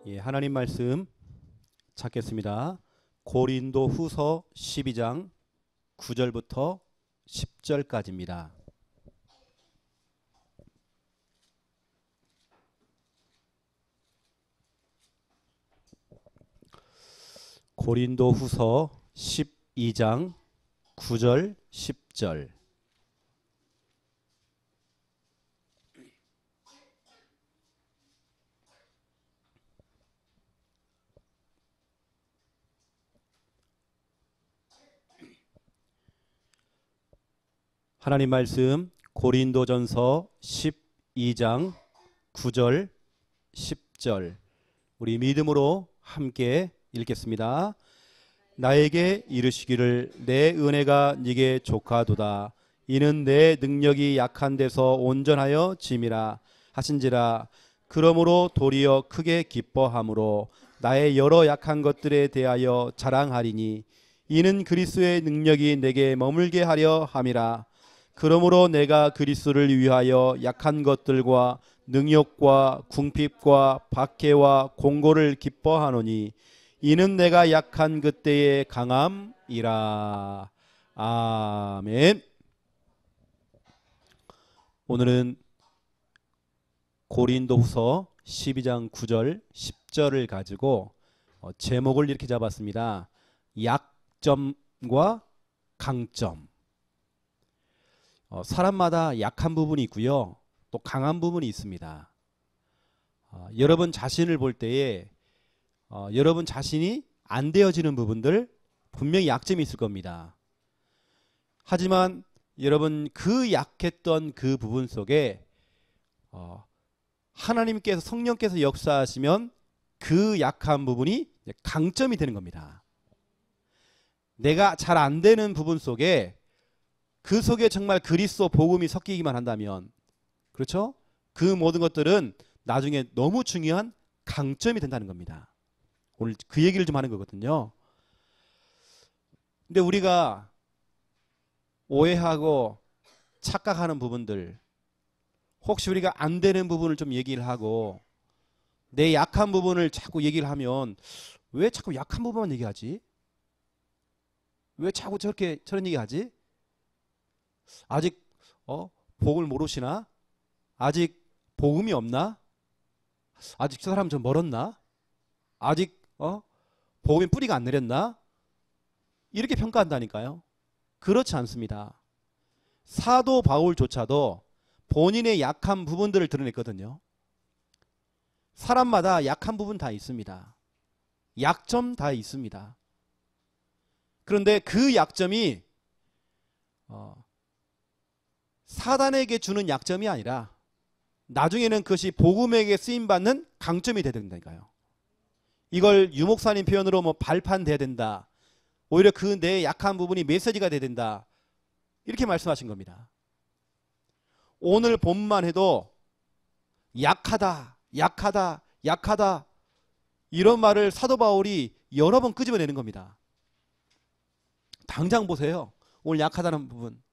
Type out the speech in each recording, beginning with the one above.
예, 하나님 말씀 찾겠습니다. 고린도 후서 12장 9절부터 10절까지입니다. 고린도 후서 12장 9절 10절. 하나님 말씀 고린도전서 12장 9절 10절 우리 믿음으로 함께 읽겠습니다. 나에게 이르시기를 내 은혜가 네게 족하도다. 이는 내 능력이 약한 데서 온전하여 짐이라 하신지라. 그러므로 도리어 크게 기뻐함으로 나의 여러 약한 것들에 대하여 자랑하리니 이는 그리스도의 능력이 내게 머물게 하려 함이라. 그러므로 내가 그리스도를 위하여 약한 것들과 능욕과 궁핍과 박해와 공고를 기뻐하노니 이는 내가 약한 그때의 강함이라. 아멘. 오늘은 고린도후서 12장 9절 10절을 가지고 제목을 이렇게 잡았습니다. 약점과 강점. 사람마다 약한 부분이 있고요, 또 강한 부분이 있습니다. 여러분 자신을 볼 때에 여러분 자신이 안 되어지는 부분들 분명히 약점이 있을 겁니다. 하지만 여러분 그 약했던 그 부분 속에 하나님께서 성령께서 역사하시면 그 약한 부분이 강점이 되는 겁니다. 내가 잘 안 되는 부분 속에 그 속에 정말 그리스도 복음이 섞이기만 한다면, 그렇죠? 그 모든 것들은 나중에 너무 중요한 강점이 된다는 겁니다. 오늘 그 얘기를 좀 하는 거거든요. 근데 우리가 오해하고 착각하는 부분들, 혹시 우리가 안 되는 부분을 좀 얘기를 하고 내 약한 부분을 자꾸 얘기를 하면, 왜 자꾸 약한 부분만 얘기하지? 왜 자꾸 저런 얘기하지? 아직 복을 모르시나? 아직 복음이 없나? 아직 저 사람 좀 멀었나? 아직 복음의 뿌리가 안 내렸나? 이렇게 평가한다니까요. 그렇지 않습니다. 사도 바울조차도 본인의 약한 부분들을 드러냈거든요. 사람마다 약한 부분 다 있습니다. 약점 다 있습니다. 그런데 그 약점이 사단에게 주는 약점이 아니라 나중에는 그것이 복음에게 쓰임받는 강점이 돼야 된다니까요. 이걸 유목사님 표현으로 발판돼야 된다. 오히려 그 내 약한 부분이 메시지가 돼야 된다. 이렇게 말씀하신 겁니다. 오늘 본만 해도 약하다, 약하다, 약하다, 이런 말을 사도 바울이 여러 번 끄집어내는 겁니다. 당장 보세요. 오늘 약하다는 부분,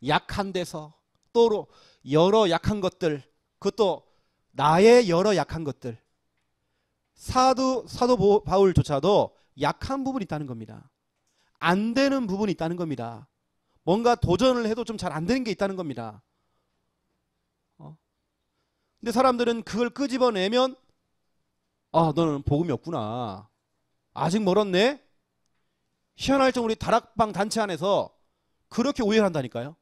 약한 데서 또 여러 약한 것들, 그것도 나의 여러 약한 것들. 사도 바울조차도 약한 부분이 있다는 겁니다. 안 되는 부분이 있다는 겁니다. 뭔가 도전을 해도 좀 잘 안 되는 게 있다는 겁니다. 근데 사람들은 그걸 끄집어내면 너는 복음이 없구나, 아직 멀었네, 희한할 정도로 우리 다락방 단체 안에서 그렇게 오해를 한다니까요.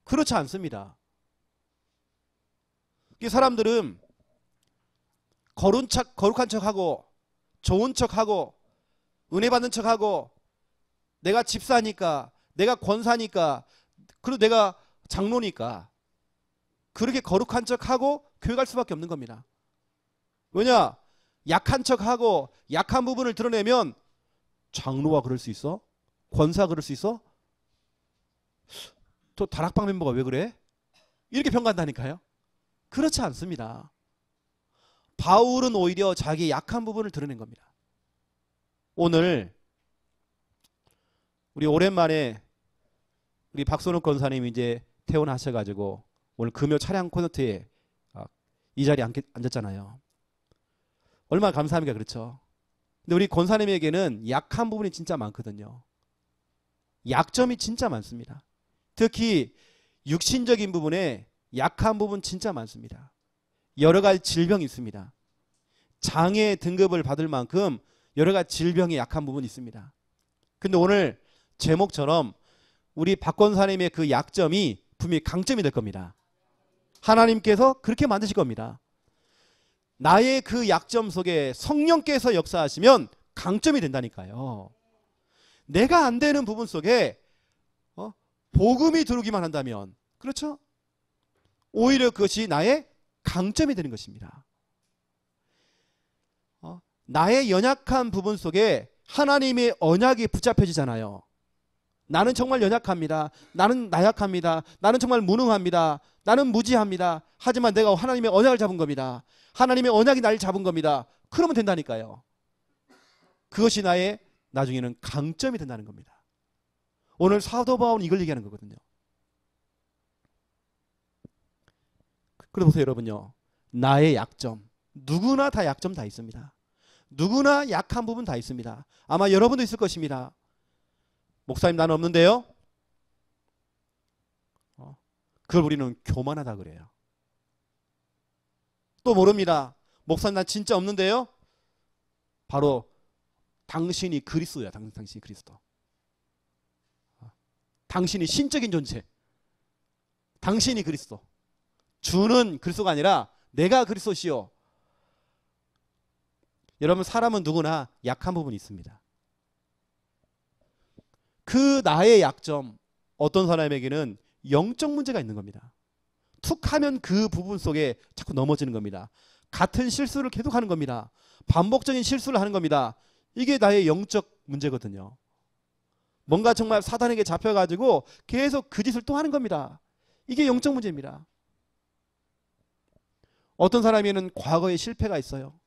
그렇지 않습니다. 이 사람들은 거룩한 척하고 좋은 척하고 은혜 받는 척하고 내가 집사니까, 내가 권사니까, 그리고 내가 장로니까 그렇게 거룩한 척하고 교회 갈 수밖에 없는 겁니다. 왜냐? 약한 척하고 약한 부분을 드러내면 장로가 그럴 수 있어? 권사 그럴 수 있어? 저 다락방 멤버가 왜 그래? 이렇게 평가한다니까요. 그렇지 않습니다. 바울은 오히려 자기의 약한 부분을 드러낸 겁니다. 오늘 우리 오랜만에 우리 박선욱 권사님이 이제 퇴원하셔가지고 오늘 금요 차량 콘서트에 이 자리에 앉았잖아요. 얼마나 감사합니까? 그렇죠? 근데 우리 권사님에게는 약한 부분이 진짜 많거든요. 약점이 진짜 많습니다. 특히 육신적인 부분에 약한 부분 진짜 많습니다. 여러 가지 질병이 있습니다. 장애 등급을 받을 만큼 여러 가지 질병에 약한 부분이 있습니다. 근데 오늘 제목처럼 우리 박 권사님의 그 약점이 분명히 강점이 될 겁니다. 하나님께서 그렇게 만드실 겁니다. 나의 그 약점 속에 성령께서 역사하시면 강점이 된다니까요. 내가 안 되는 부분 속에 복음이 들어오기만 한다면, 그렇죠? 오히려 그것이 나의 강점이 되는 것입니다. 나의 연약한 부분 속에 하나님의 언약이 붙잡혀지잖아요. 나는 정말 연약합니다. 나는 나약합니다. 나는 정말 무능합니다. 나는 무지합니다. 하지만 내가 하나님의 언약을 잡은 겁니다. 하나님의 언약이 나를 잡은 겁니다. 그러면 된다니까요. 그것이 나의 나중에는 강점이 된다는 겁니다. 오늘 사도 바울은 이걸 얘기하는 거거든요. 그래서 보세요, 여러분요. 나의 약점. 누구나 다 약점 다 있습니다. 누구나 약한 부분 다 있습니다. 아마 여러분도 있을 것입니다. 목사님, 나는 없는데요? 그걸 우리는 교만하다 그래요. 또 모릅니다. 목사님, 난 진짜 없는데요? 바로 당신이 그리스도야. 당신이 그리스도. 당신이 신적인 존재. 당신이 그리스도. 주는 그리스도가 아니라 내가 그리스도시요. 여러분, 사람은 누구나 약한 부분이 있습니다. 그 나의 약점, 어떤 사람에게는 영적 문제가 있는 겁니다. 툭 하면 그 부분 속에 자꾸 넘어지는 겁니다. 같은 실수를 계속하는 겁니다. 반복적인 실수를 하는 겁니다. 이게 나의 영적 문제거든요. 뭔가 정말 사단에게 잡혀가지고 계속 그 짓을 또 하는 겁니다. 이게 영적 문제입니다. 어떤 사람에게는 과거에 실패가 있어요.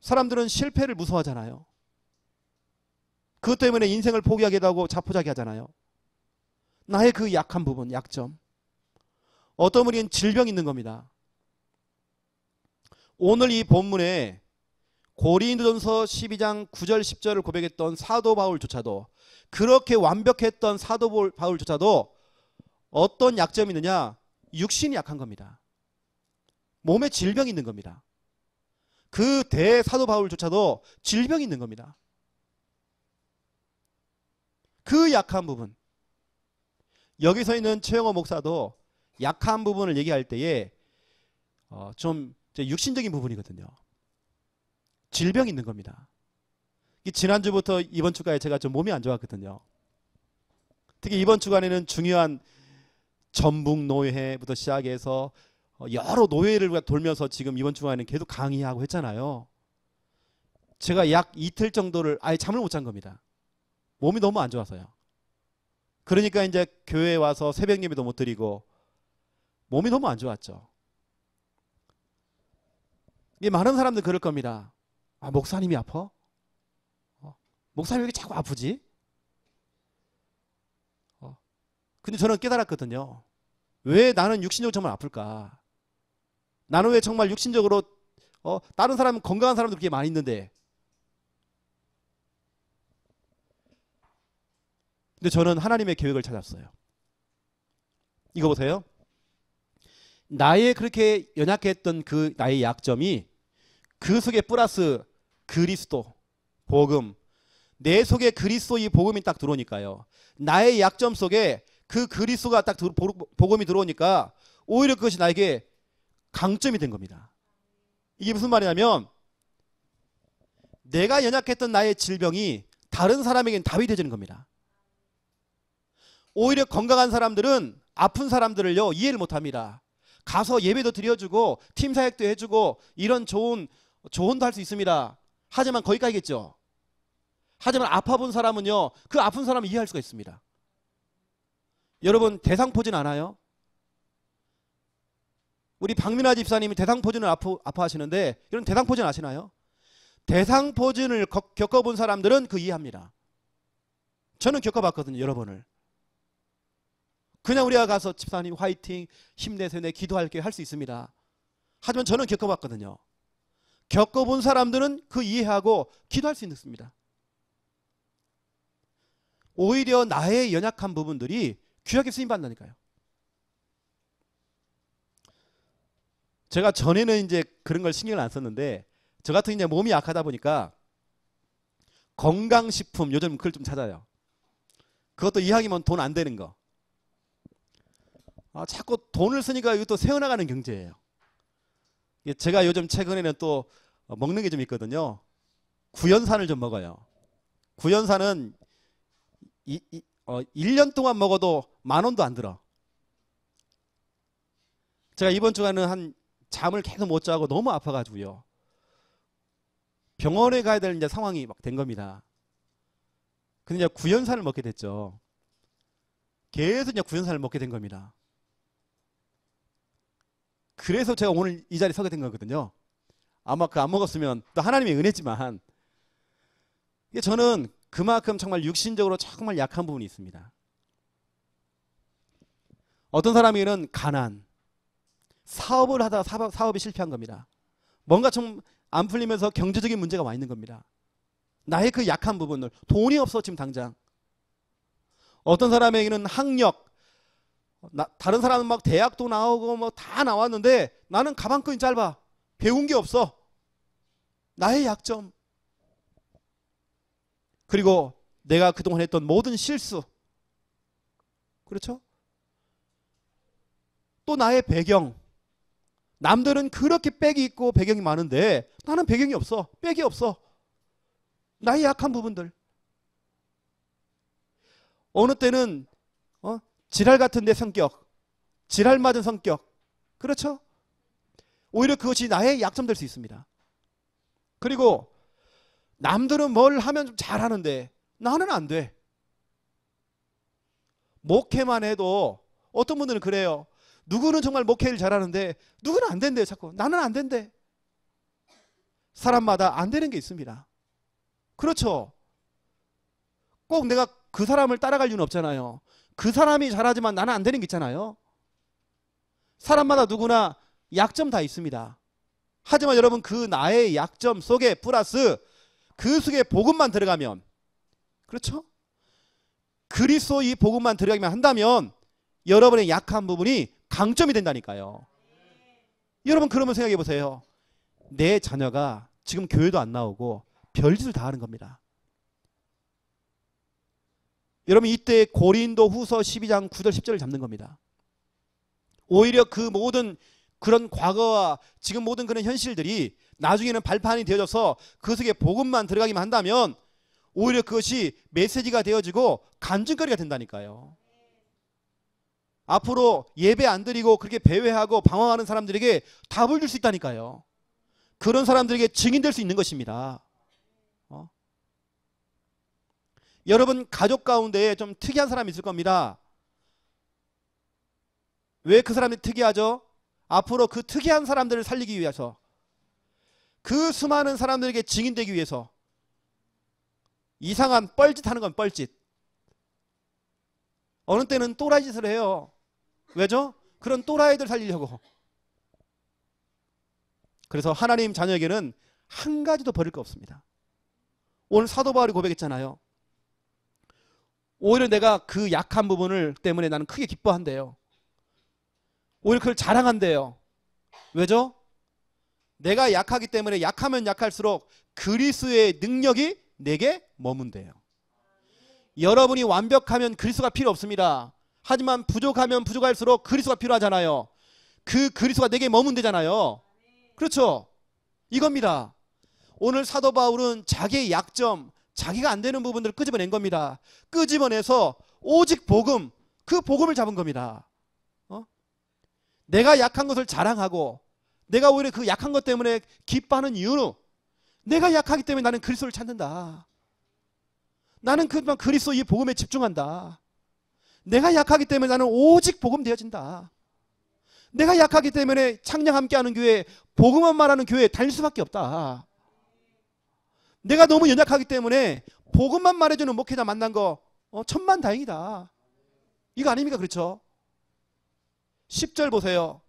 사람들은 실패를 무서워하잖아요. 그것 때문에 인생을 포기하기도 하고 자포자기 하잖아요. 나의 그 약한 부분, 약점. 어떤 분은 질병이 있는 겁니다. 오늘 이 본문에 고린도전서 12장 9절 10절을 고백했던 사도 바울조차도, 그렇게 완벽했던 사도 바울조차도 어떤 약점이 있느냐? 육신이 약한 겁니다. 몸에 질병이 있는 겁니다. 그 대사도 바울조차도 질병이 있는 겁니다. 그 약한 부분. 여기서 있는 최영호 목사도 약한 부분을 얘기할 때에 좀 육신적인 부분이거든요. 질병이 있는 겁니다. 지난주부터 이번 주까지 제가 좀 몸이 안 좋았거든요. 특히 이번 주간에는 중요한 전북 노회부터 시작해서 여러 노회를 돌면서 지금 이번 주간에는 계속 강의하고 했잖아요. 제가 약 이틀 정도를 아예 잠을 못 잔 겁니다. 몸이 너무 안 좋아서요. 그러니까 이제 교회에 와서 새벽 예배도 못 드리고 몸이 너무 안 좋았죠. 많은 사람들 그럴 겁니다. 아, 목사님이 아파? 목사님이 왜 자꾸 아프지? 근데 저는 깨달았거든요. 왜 나는 육신적으로 정말 아플까? 나는 왜 정말 육신적으로 다른 사람은 건강한 사람들 그렇게 많이 있는데. 근데 저는 하나님의 계획을 찾았어요. 이거 보세요. 나의 그렇게 연약했던 그 나의 약점이 그 속에 플러스 그리스도, 복음, 내 속에 그리스도의 복음이 딱 들어오니까요. 나의 약점 속에 그 그리스도가 딱 복음이 들어오니까 오히려 그것이 나에게 강점이 된 겁니다. 이게 무슨 말이냐면 내가 연약했던 나의 질병이 다른 사람에게는 답이 되는 겁니다. 오히려 건강한 사람들은 아픈 사람들을요 이해를 못합니다. 가서 예배도 드려주고 팀 사역도 해주고 이런 좋은 조언도 할 수 있습니다. 하지만 거기까지겠죠. 하지만 아파본 사람은요 그 아픈 사람을 이해할 수가 있습니다. 여러분 대상포진 아나요? 우리 박민아 집사님이 대상포진을 아파하시는데 여러분 대상포진 아시나요? 대상포진을 겪어본 사람들은 그 이해합니다. 저는 겪어봤거든요. 여러 번을. 그냥 우리가 가서 집사님 화이팅 힘내세요 내 기도할게요 할 수 있습니다. 하지만 저는 겪어봤거든요. 겪어본 사람들은 그 이해하고 기도할 수 있습니다. 오히려 나의 연약한 부분들이 귀하게 쓰임받는다니까요. 제가 전에는 이제 그런 걸 신경을 안 썼는데, 저 같은 이제 몸이 약하다 보니까 건강식품 요즘 그걸 좀 찾아요. 그것도 이왕이면 돈 안 되는 거. 자꾸 돈을 쓰니까 이것도 새어나가는 경제예요. 제가 요즘 최근에는 또 먹는 게 좀 있거든요. 구연산을 좀 먹어요. 구연산은 1년 동안 먹어도 10,000원도 안 들어. 제가 이번 주간은 한 잠을 계속 못 자고 너무 아파가지고요. 병원에 가야 될 이제 상황이 막 된 겁니다. 근데 이제 구연산을 먹게 됐죠. 계속 이제 구연산을 먹게 된 겁니다. 그래서 제가 오늘 이 자리에 서게 된 거거든요. 아마 그 안 먹었으면 또 하나님의 은혜지만, 저는 그만큼 정말 육신적으로 정말 약한 부분이 있습니다. 어떤 사람에게는 가난, 사업을 하다가 사업이 실패한 겁니다. 뭔가 좀 안 풀리면서 경제적인 문제가 와 있는 겁니다. 나의 그 약한 부분을, 돈이 없어 지금 당장. 어떤 사람에게는 학력, 다른 사람은 막 대학도 나오고 뭐 다 나왔는데 나는 가방끈이 짧아. 배운 게 없어. 나의 약점. 그리고 내가 그동안 했던 모든 실수. 그렇죠? 또 나의 배경. 남들은 그렇게 백이 있고 배경이 많은데 나는 배경이 없어. 백이 없어. 나의 약한 부분들. 어느 때는 지랄 같은 내 성격, 지랄 맞은 성격. 그렇죠? 오히려 그것이 나의 약점 될 수 있습니다. 그리고 남들은 뭘 하면 좀 잘하는데 나는 안 돼. 목회만 해도 어떤 분들은 그래요. 누구는 정말 목회를 잘하는데 누구는 안 된대요. 자꾸 나는 안 된대. 사람마다 안 되는 게 있습니다. 그렇죠? 꼭 내가 그 사람을 따라갈 이유는 없잖아요. 그 사람이 잘하지만 나는 안 되는 게 있잖아요. 사람마다 누구나 약점 다 있습니다. 하지만 여러분, 그 나의 약점 속에 플러스 그 속에 복음만 들어가면, 그렇죠? 그리스도 이 복음만 들어가기만 한다면 여러분의 약한 부분이 강점이 된다니까요. 여러분, 그러면 생각해 보세요. 내 자녀가 지금 교회도 안 나오고 별짓을 다 하는 겁니다. 여러분, 이때 고린도 후서 12장 9절 10절을 잡는 겁니다. 오히려 그 모든 그런 과거와 지금 모든 그런 현실들이 나중에는 발판이 되어져서 그 속에 복음만 들어가기만 한다면 오히려 그것이 메시지가 되어지고 간증거리가 된다니까요. 앞으로 예배 안 드리고 그렇게 배회하고 방황하는 사람들에게 답을 줄 수 있다니까요. 그런 사람들에게 증인될 수 있는 것입니다. 여러분, 가족 가운데 좀 특이한 사람이 있을 겁니다. 왜 그 사람이 특이하죠? 앞으로 그 특이한 사람들을 살리기 위해서, 그 수많은 사람들에게 증인되기 위해서 이상한 뻘짓하는 건 뻘짓. 어느 때는 또라이 짓을 해요. 왜죠? 그런 또라이들 살리려고. 그래서 하나님 자녀에게는 한 가지도 버릴 거 없습니다. 오늘 사도 바울이 고백했잖아요. 오히려 내가 그 약한 부분을 때문에 나는 크게 기뻐한대요. 오히려 그걸 자랑한대요. 왜죠? 내가 약하기 때문에 약하면 약할수록 그리스도의 능력이 내게 머문대요. 여러분이 완벽하면 그리스도가 필요 없습니다. 하지만 부족하면 부족할수록 그리스도가 필요하잖아요. 그 그리스도가 내게 머문대잖아요. 그렇죠? 이겁니다. 오늘 사도 바울은 자기의 약점, 자기가 안 되는 부분들을 끄집어낸 겁니다. 끄집어내서 오직 복음, 그 복음을 잡은 겁니다. 내가 약한 것을 자랑하고 내가 오히려 그 약한 것 때문에 기뻐하는 이유는 내가 약하기 때문에 나는 그리스도를 찾는다. 나는 그만 그리스도 이 복음에 집중한다. 내가 약하기 때문에 나는 오직 복음 되어진다. 내가 약하기 때문에 창녕 함께하는 교회, 복음만 말하는 교회에 다닐 수밖에 없다. 내가 너무 연약하기 때문에 복음만 말해주는 목회자 만난 거 천만다행이다. 이거 아닙니까? 그렇죠? 10절 보세요.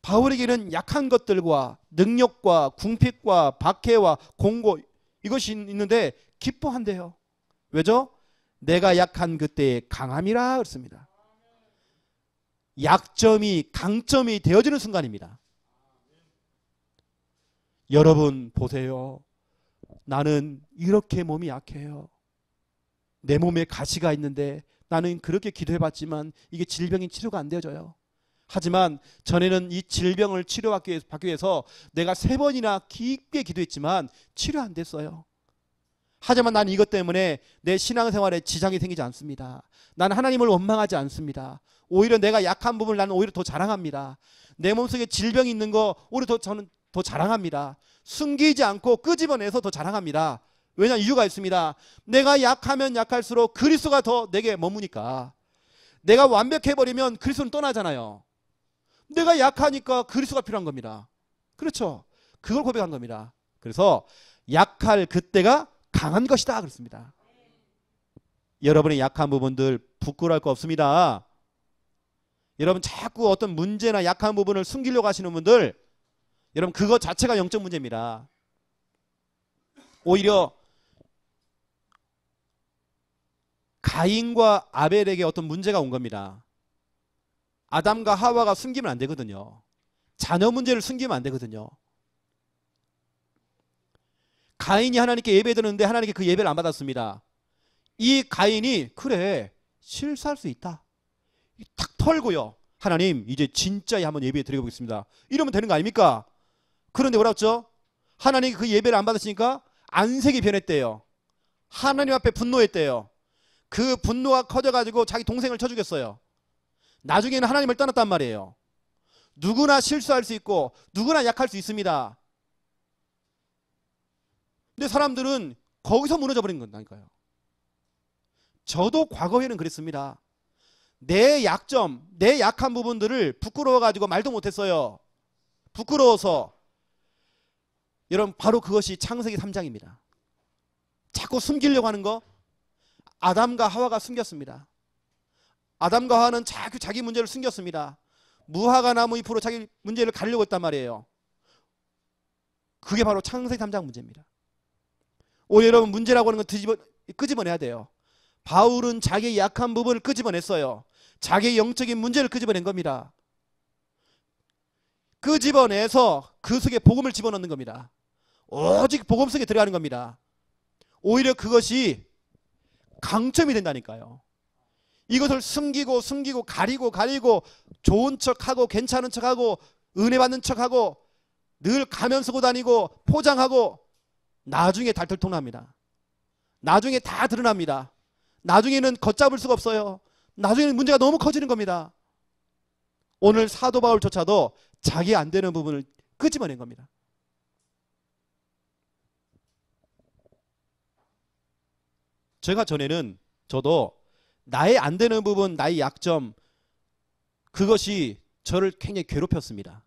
바울에게는 약한 것들과 능력과 궁핍과 박해와 공고 이것이 있는데 기뻐한대요. 왜죠? 내가 약한 그때의 강함이라 그랬습니다. 약점이 강점이 되어지는 순간입니다. 여러분 보세요. 나는 이렇게 몸이 약해요. 내 몸에 가시가 있는데 나는 그렇게 기도해봤지만 이게 질병이 치료가 안 되어져요. 하지만 전에는 이 질병을 치료받기 위해서 내가 3번이나 깊게 기도했지만 치료 안 됐어요. 하지만 나는 이것 때문에 내 신앙생활에 지장이 생기지 않습니다. 나는 하나님을 원망하지 않습니다. 오히려 내가 약한 부분을 나는 오히려 더 자랑합니다. 내 몸속에 질병이 있는 거 오히려 저는 더 자랑합니다. 숨기지 않고 끄집어내서 더 자랑합니다. 왜냐 이유가 있습니다. 내가 약하면 약할수록 그리스도가 더 내게 머무니까. 내가 완벽해버리면 그리스도는 떠나잖아요. 내가 약하니까 그리스도가 필요한 겁니다. 그렇죠? 그걸 고백한 겁니다. 그래서 약할 그때가 강한 것이다 그렇습니다. 여러분의 약한 부분들 부끄러울 거 없습니다. 여러분 자꾸 어떤 문제나 약한 부분을 숨기려고 하시는 분들, 여러분 그것 자체가 영적 문제입니다. 오히려 가인과 아벨에게 어떤 문제가 온 겁니다. 아담과 하와가 숨기면 안 되거든요. 자녀 문제를 숨기면 안 되거든요. 가인이 하나님께 예배드렸는데 하나님께 그 예배를 안 받았습니다. 이 가인이 그래 실수할 수 있다. 탁 털고요. 하나님 이제 진짜 한번 예배 드려보겠습니다. 이러면 되는 거 아닙니까? 그런데 뭐라 했죠? 하나님이 그 예배를 안 받았으니까 안색이 변했대요. 하나님 앞에 분노했대요. 그 분노가 커져가지고 자기 동생을 쳐 죽였어요. 나중에는 하나님을 떠났단 말이에요. 누구나 실수할 수 있고 누구나 약할 수 있습니다. 근데 사람들은 거기서 무너져 버린 건다니까요. 저도 과거에는 그랬습니다. 내 약점, 내 약한 부분들을 부끄러워가지고 말도 못했어요. 부끄러워서. 여러분 바로 그것이 창세기 3장입니다. 자꾸 숨기려고 하는 거. 아담과 하와가 숨겼습니다. 아담과 하와는 자꾸 자기 문제를 숨겼습니다. 무화과 나무 잎으로 자기 문제를 가리려고 했단 말이에요. 그게 바로 창세기 3장 문제입니다. 오히려 여러분 문제라고 하는 건 끄집어내야 돼요. 바울은 자기의 약한 부분을 끄집어냈어요. 자기의 영적인 문제를 끄집어낸 겁니다. 끄집어내서 그 속에 복음을 집어넣는 겁니다. 오직 복음 속에 들어가는 겁니다. 오히려 그것이 강점이 된다니까요. 이것을 숨기고 가리고 좋은 척하고 괜찮은 척하고 은혜 받는 척하고 늘 가면 쓰고 다니고 포장하고 나중에 달털통납니다. 나중에 다 드러납니다. 나중에는 걷잡을 수가 없어요. 나중에는 문제가 너무 커지는 겁니다. 오늘 사도 바울조차도 자기 안 되는 부분을 끄집어낸 겁니다. 제가 전에는 저도 나의 안 되는 부분, 나의 약점, 그것이 저를 굉장히 괴롭혔습니다.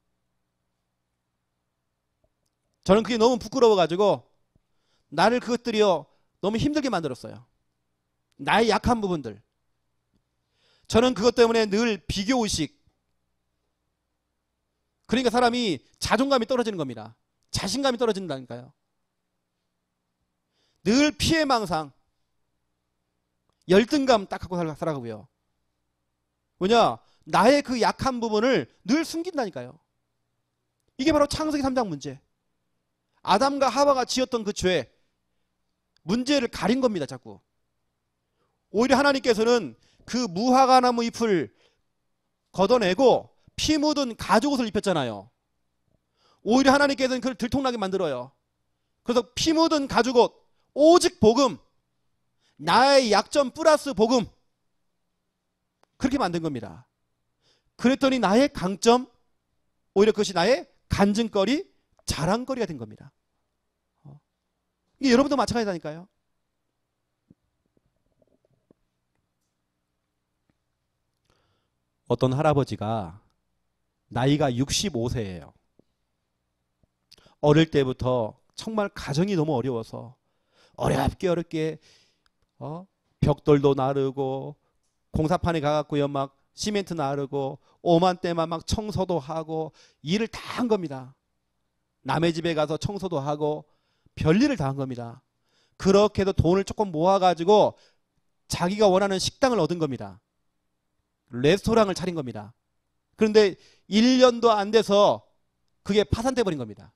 저는 그게 너무 부끄러워가지고 나를 그것들이요 너무 힘들게 만들었어요. 나의 약한 부분들. 저는 그것 때문에 늘 비교의식. 그러니까 사람이 자존감이 떨어지는 겁니다. 자신감이 떨어진다니까요. 늘 피해망상. 열등감 딱 갖고 살아가고요. 뭐냐? 나의 그 약한 부분을 늘 숨긴다니까요. 이게 바로 창세기 3장 문제. 아담과 하와가 지었던 그 죄, 문제를 가린 겁니다. 자꾸. 오히려 하나님께서는 그 무화과 나무 잎을 걷어내고 피 묻은 가죽옷을 입혔잖아요. 오히려 하나님께서는 그걸 들통나게 만들어요. 그래서 피 묻은 가죽옷, 오직 복음, 나의 약점 플러스 복음, 그렇게 만든 겁니다. 그랬더니 나의 강점, 오히려 그것이 나의 간증거리, 자랑거리가 된 겁니다. 이게 여러분도 마찬가지다니까요. 어떤 할아버지가 나이가 65세예요. 어릴 때부터 정말 가정이 너무 어려워서 어렵게 벽돌도 나르고 공사판에 가갖고요 막 시멘트 나르고 오만 때만 막 청소도 하고 일을 다 한 겁니다. 남의 집에 가서 청소도 하고 별일을 다 한 겁니다. 그렇게도 돈을 조금 모아가지고 자기가 원하는 식당을 얻은 겁니다. 레스토랑을 차린 겁니다. 그런데 1년도 안 돼서 그게 파산돼 버린 겁니다.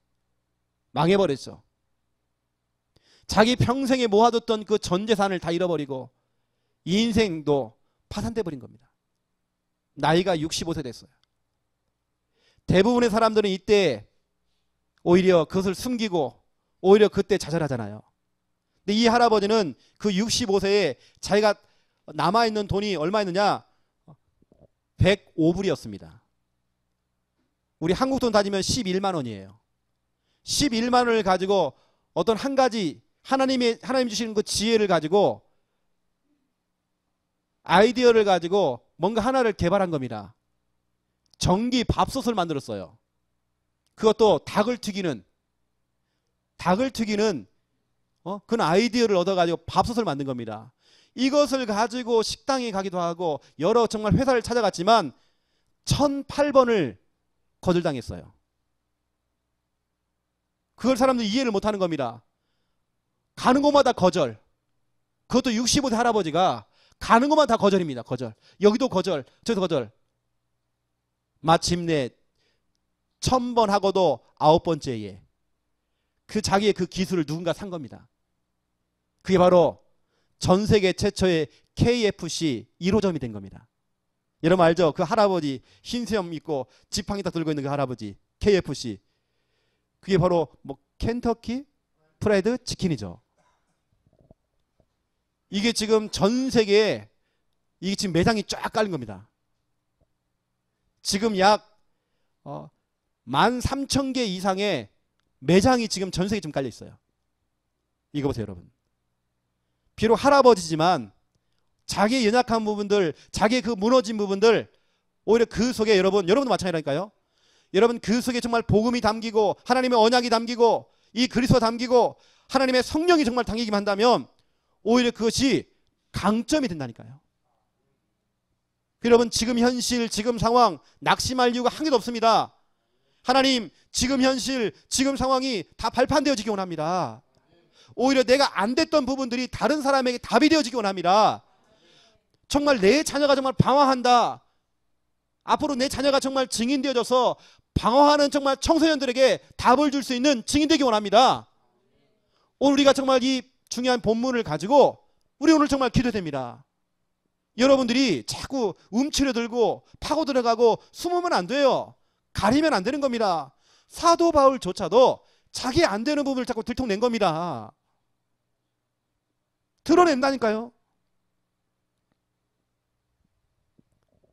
망해버렸죠. 자기 평생에 모아뒀던 그 전 재산을 다 잃어버리고 인생도 파산돼 버린 겁니다. 나이가 65세 됐어요. 대부분의 사람들은 이때 오히려 그것을 숨기고 오히려 그때 좌절하잖아요. 근데 이 할아버지는 그 65세에 자기가 남아있는 돈이 얼마 있느냐? 105불이었습니다. 우리 한국 돈 따지면 11만 원이에요. 11만 원을 가지고 어떤 한 가지 하나님 주시는 그 지혜를 가지고 아이디어를 가지고 뭔가 하나를 개발한 겁니다. 전기 밥솥을 만들었어요. 그것도 닭을 튀기는 그런 아이디어를 얻어가지고 밥솥을 만든 겁니다. 이것을 가지고 식당에 가기도 하고 여러 정말 회사를 찾아갔지만 1008번을 거절당했어요. 그걸 사람들이 이해를 못하는 겁니다. 가는 곳마다 거절. 그것도 65세 할아버지가 가는 곳마다 다 거절입니다. 거절. 여기도 거절, 저기도 거절. 마침내 1000번 하고도 9번째에 그 자기의 그 기술을 누군가 산 겁니다. 그게 바로 전 세계 최초의 KFC 1호점이 된 겁니다. 여러분 알죠? 그 할아버지 흰 수염 입고 지팡이 딱 들고 있는 그 할아버지 KFC. 그게 바로 뭐 켄터키 프라이드 치킨이죠. 이게 지금 전 세계에 이게 지금 매장이 쫙 깔린 겁니다. 지금 약 13,000개 이상의 매장이 지금 전 세계에 좀 깔려 있어요. 이거 보세요, 여러분. 비록 할아버지지만 자기의 연약한 부분들, 자기의 그 무너진 부분들, 오히려 그 속에 여러분도 마찬가지라니까요. 여러분 그 속에 정말 복음이 담기고 하나님의 언약이 담기고 이 그리스도가 담기고 하나님의 성령이 정말 담기기만 한다면 오히려 그것이 강점이 된다니까요. 여러분 지금 현실, 지금 상황 낙심할 이유가 한 개도 없습니다. 하나님 지금 현실, 지금 상황이 다 발판되어지기 원합니다. 오히려 내가 안 됐던 부분들이 다른 사람에게 답이 되어지기 원합니다. 정말 내 자녀가 정말 방황한다. 앞으로 내 자녀가 정말 증인되어져서 방황하는 정말 청소년들에게 답을 줄 수 있는 증인되기 원합니다. 오늘 우리가 정말 이 중요한 본문을 가지고 우리 오늘 정말 기도됩니다. 여러분들이 자꾸 움츠려들고 파고 들어가고 숨으면 안 돼요. 가리면 안 되는 겁니다. 사도 바울조차도 자기 안 되는 부분을 자꾸 들통낸 겁니다. 드러낸다니까요.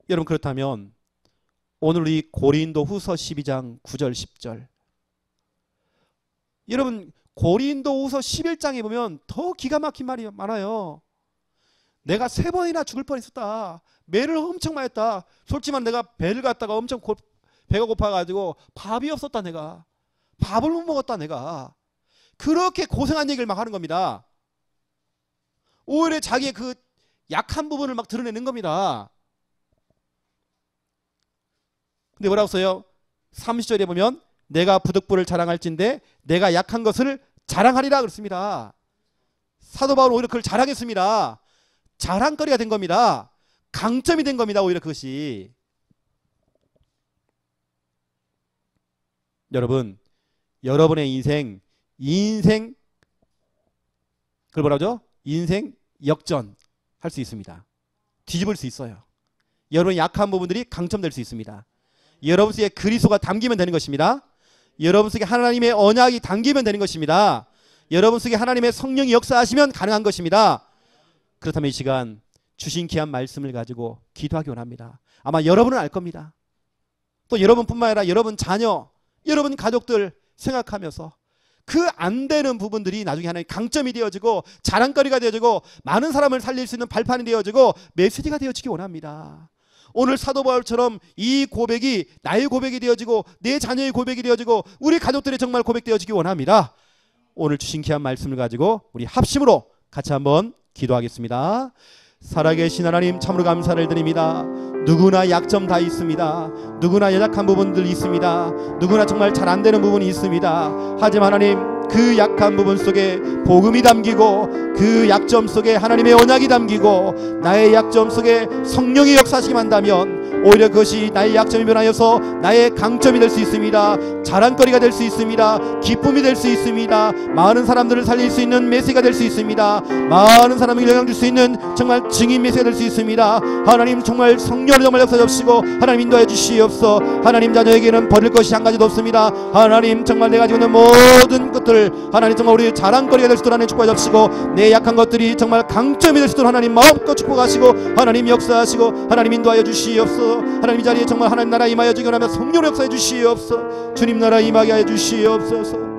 여러분 그렇다면 오늘 이 고린도 후서 12장 9절 10절 여러분 고린도 후서 11장에 보면 더 기가 막힌 말이 많아요. 내가 3번이나 죽을 뻔했었다. 매를 엄청 많이 했다. 솔직히만 내가 배를 갖다가 엄청 배가 고파가지고 밥이 없었다. 내가 밥을 못 먹었다. 내가 그렇게 고생한 얘기를 막 하는 겁니다. 오히려 자기의 그 약한 부분을 막 드러내는 겁니다. 근데 뭐라고 써요? 30절에 보면 내가 부득불을 자랑할진대 내가 약한 것을 자랑하리라 그랬습니다. 사도 바울은 오히려 그걸 자랑했습니다. 자랑거리가 된 겁니다. 강점이 된 겁니다. 오히려 그것이. 여러분 여러분의 인생 그걸 뭐라고 하죠? 인생 역전 할 수 있습니다. 뒤집을 수 있어요. 여러분의 약한 부분들이 강점될 수 있습니다. 여러분 속에 그리스도가 담기면 되는 것입니다. 여러분 속에 하나님의 언약이 담기면 되는 것입니다. 여러분 속에 하나님의 성령이 역사하시면 가능한 것입니다. 그렇다면 이 시간 주신 귀한 말씀을 가지고 기도하기 원합니다. 아마 여러분은 알 겁니다. 또 여러분뿐만 아니라 여러분 자녀, 여러분 가족들 생각하면서 그 안 되는 부분들이 나중에 하나의 강점이 되어지고 자랑거리가 되어지고 많은 사람을 살릴 수 있는 발판이 되어지고 메시지가 되어지기 원합니다. 오늘 사도 바울처럼 이 고백이 나의 고백이 되어지고 내 자녀의 고백이 되어지고 우리 가족들의 정말 고백되어지기 원합니다. 오늘 주신 귀한 말씀을 가지고 우리 합심으로 같이 한번 기도하겠습니다. 살아계신 하나님 참으로 감사를 드립니다. 누구나 약점 다 있습니다. 누구나 연약한 부분들 있습니다. 누구나 정말 잘 안 되는 부분이 있습니다. 하지만 하나님 그 약한 부분 속에 복음이 담기고 그 약점 속에 하나님의 언약이 담기고 나의 약점 속에 성령이 역사하시기만 한다면 오히려 그것이 나의 약점이 변하여서 나의 강점이 될 수 있습니다. 자랑거리가 될 수 있습니다. 기쁨이 될 수 있습니다. 많은 사람들을 살릴 수 있는 메시지가 될 수 있습니다. 많은 사람에게 영향 줄 수 있는 정말 증인 메시지가 될 수 있습니다. 하나님 정말 성령을 정말 역사 주시고 하나님 인도해 주시옵소서. 하나님 자녀에게는 버릴 것이 한 가지도 없습니다. 하나님 정말 내가 가지고 있는 모든 것들 하나님 정말 우리 자랑거리가 될 수 있도록 하나님 축복해 주시고 내 약한 것들이 정말 강점이 될 수 있도록 하나님 마음껏 축복하시고 하나님 역사하시고 하나님 인도하여 주시옵소서. 하나님 이 자리에 정말 하나님 나라 임하여 주기를 하며 성령 역사해 주시옵소서. 주님 나라 임하게 하여 주시옵소서.